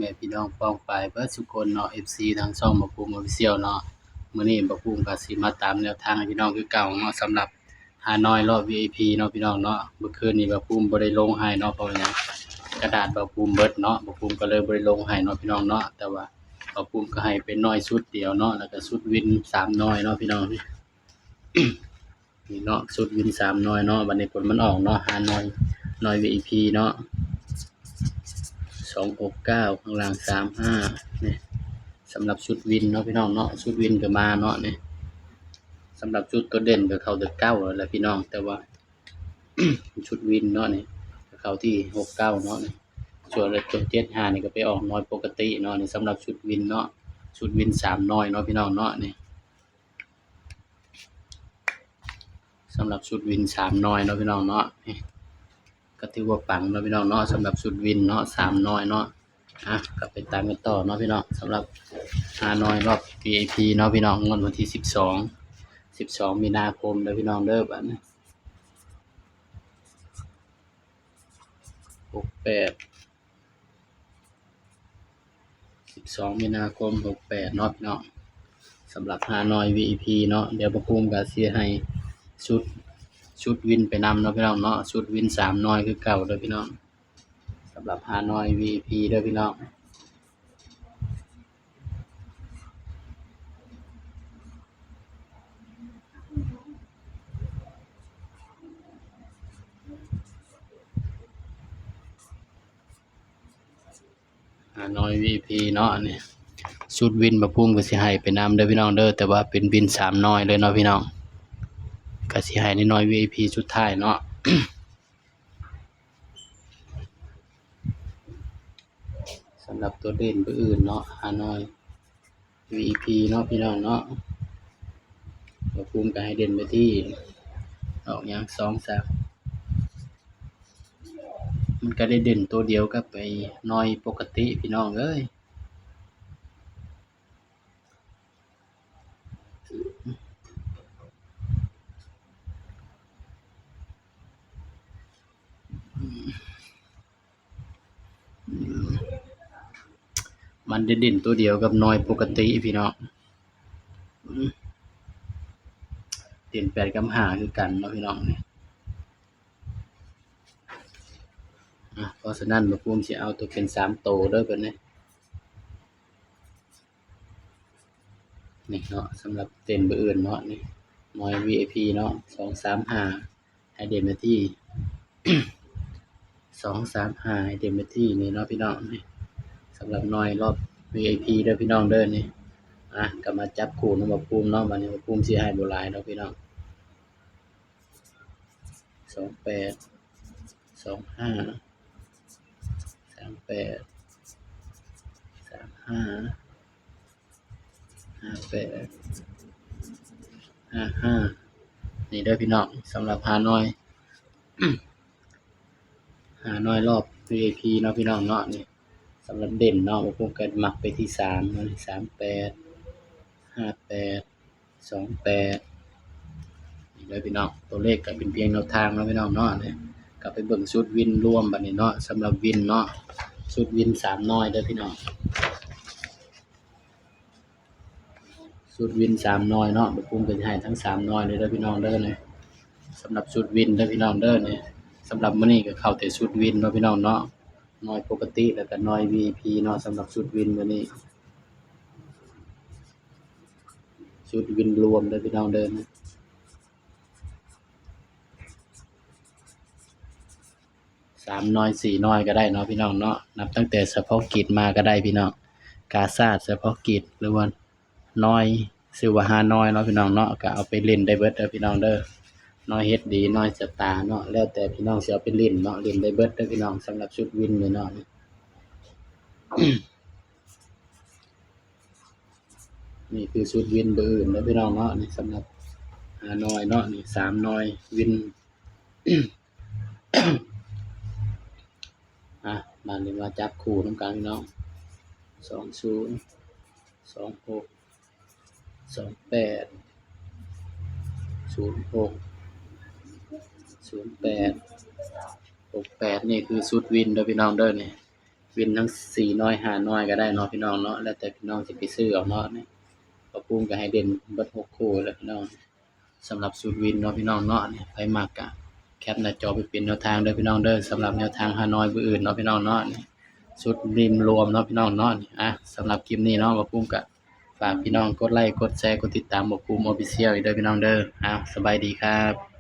ม่พี่น้องป้องปายเบิดทุกคนเนาะ FC ทางช่องบ่ภูมิ Official เนาะมื้อนี้บ่ภูมิก็สิมาตามแนวทางให้พี่น้องคือเก่าเนาะสำหรับฮานอยรอบ VIP เนาะพี่น้องเนาะเมื่อคืนนี้บ่ภูมิบ่ได้ลงให้เนาะเพราะว่าหยังกระดาษบ่ภูมิเบิดเนาะบ่ภูมิก็เลยบ่ได้ลงให้เนาะพี่น้องเนาะแต่ว่าบ่ภูมิก็ให้เป็นน้อยชุดเดียวเนาะแล้วก็ชุดวิน3น้อยเนาะพี่น้อง นี่เนาะชุดวิน3น้อยเนาะบัดนี้ผลมันออกเนาะฮานอยน้อย VIP เนาะ269ข้างล่าง35นี่สำหรับชุดวินเนาะพี่น้องเนาะชุดวินก็มาเนาะนี่สำหรับชุดตัวเด่นก็เข้าแต่9แล้วแหละพี่น้องแต่ว่า ชุดวินเนาะนี่ก็เข้าที่69เนาะนี่ส่วนตัว75นี่ก็ไปออกน้อยปกติเนาะนี่สำหรับชุดวินเนาะชุดวิน3น้อยเนาะพี่น้องเนาะนี่สำหรับชุดวิน3น้อยเนาะพี่น้องเนาะนี่ก็ถือว่าปังเนาะพี่น้องเนาะสำหรับชุดวินเนาะ3น้อยเนาะกลับไปตามกันต่อเนาะพี่น้องสำหรับ5น้อยรอบ VIP เนาะพี่น้องงวดวันที่12มีนาคมเด้อพี่น้องเด้อบัดนี้12มีนาคม68เนาะพี่น้องสำหรับ5น้อย VIP เนาะเดี๋ยวบ่ภูมิก็สิให้ชุดวินไปนำเนาะพี่น้องเนาะชุดวิน3น้อยคือเก่าเด้อพี่น้องสำหรับ5น้อย VIP เด้อพี่น้อง5น้อย VIP เนาะอันนี้ชุดวินบ่ภูมิก็สิให้ไปนำเด้อพี่น้องเด้อแต่ว่าเป็นวิน3น้อยเลยเนาะพี่น้องก็สิให้น้อย VIP สุดท้ายเนาะ สำหรับตัวเด่นตัวอื่นเนาะฮานอย VIP เนาะพี่น้องเนาะบ่ภูมิก็ให้เด่นไปที่ออกอย่าง2 3มันก็ได้เด่นตัวเดียวกับไอ้น้อยปกติพี่น้องเอ้ยมันได้เด่นตัวเดียวกับน้อยปกติพี่น้องเด่น8กับ5คือกันเนาะพี่น้องนี่เพราะฉะนั้นบ่ภูมิสิเอาตัวเป็น3ตัวเด้อเพิ่นนี่เนาะสำหรับเด่นเบอร์อื่นเนาะนี่น้อย VIP เนาะ2 3 5ให้เด่นไปที่ 2 3 5ให้เด่นไปที่นี่เนาะพี่น้องนี่สำหรับน้อยรอบ VIP เด้อพี่น้องเด้อนี่ก็มาจับคู่นำบ่ภูมิเนาะบัดนี้บ่ภูมิสิให้บ่หลายดอกพี่น้อง28 25 38 35 58 55นี่เด้อพี่น้องสำหรับฮานอย ฮานอยรอบ VIP เนาะพี่น้องเนาะนี่สำหรับเด่นเนาะบ่ภูมิก็มักไปที่3เนาะ38 58 28นี่เด้อพี่น้องตัวเลขก็เป็นเพียงแนวทางเนาะพี่น้องเนาะนี่ก็ไปเบิ่งชุดวินรวมบัดนี้เนาะสำหรับวินเนาะชุดวิน3น้อยเด้อพี่น้องชุดวิน3น้อยเนาะบ่ภูมิก็สิให้ทั้ง3น้อยเลยเด้อพี่น้องเด้อนี่สำหรับชุดวินเด้อพี่น้องเด้อนี่สำหรับมื้อนี้ก็เข้าแต่ชุดวินเนาะพี่น้องเนาะน้อยปกติแล้วก็น้อย VIP เนาะสำหรับชุดวินมื้อนี้ชุดวินรวมเด้อพี่น้องเด้อนะ3น้อย4น้อยก็ได้เนาะพี่น้องเนาะนับตั้งแต่เฉพาะกิจมาก็ได้พี่น้องกาซาดเฉพาะกิจหรือว่าน้อยชื่อว่าฮานอยเนาะพี่น้องเนาะก็เอาไปเล่นได้เบิดเด้อพี่น้องเด้อน้อย HD น้อยสตาร์เนาะแล้วแต่พี่น้องสิเอาไปเล่นเนาะเล่นได้เบิดเด้อพี่น้องสำหรับชุดวินนี่เนาะ นี่คือชุดวินเบอร์อื่นเด้อพี่น้องเนาะนี่สำหรับฮานอยเนาะนี่3น้อยวิน บัดนี้มาจับคู่นำกันพี่น้อง20 26 28 06 08 68นี่คือชุดวินเด้อพี่น้องเด้อนี่ วินทั้ง4น้อย5น้อยก็ได้เนาะพี่น้องเนาะแล้วแต่พี่น้องสิไปซื้อเอาเนาะนี่บ่ปุ้มก็ให้เด่นเบิด6คู่แหล้วพี่น้องสำหรับสูตรวินเนาะพี่น้องเนาะนี่ไผมักก็แคปหน้าจอไปเป็นแนวทางเด้อพี่น้องเด้อสำหรับแนวทางฮานอยมื้ออื่นเนาะพี่น้องเนาะนี่ชุดริมรวมเนาะพี่น้องเนาะนี่สำหรับคลิปนี้เนาะบ่ปุ้มก็ฝากพี่น้องกดไลค์กดแชร์กดติดตามบ่ปุ้ม Official อีกเด้อพี่น้องเด้อสบายดีครับ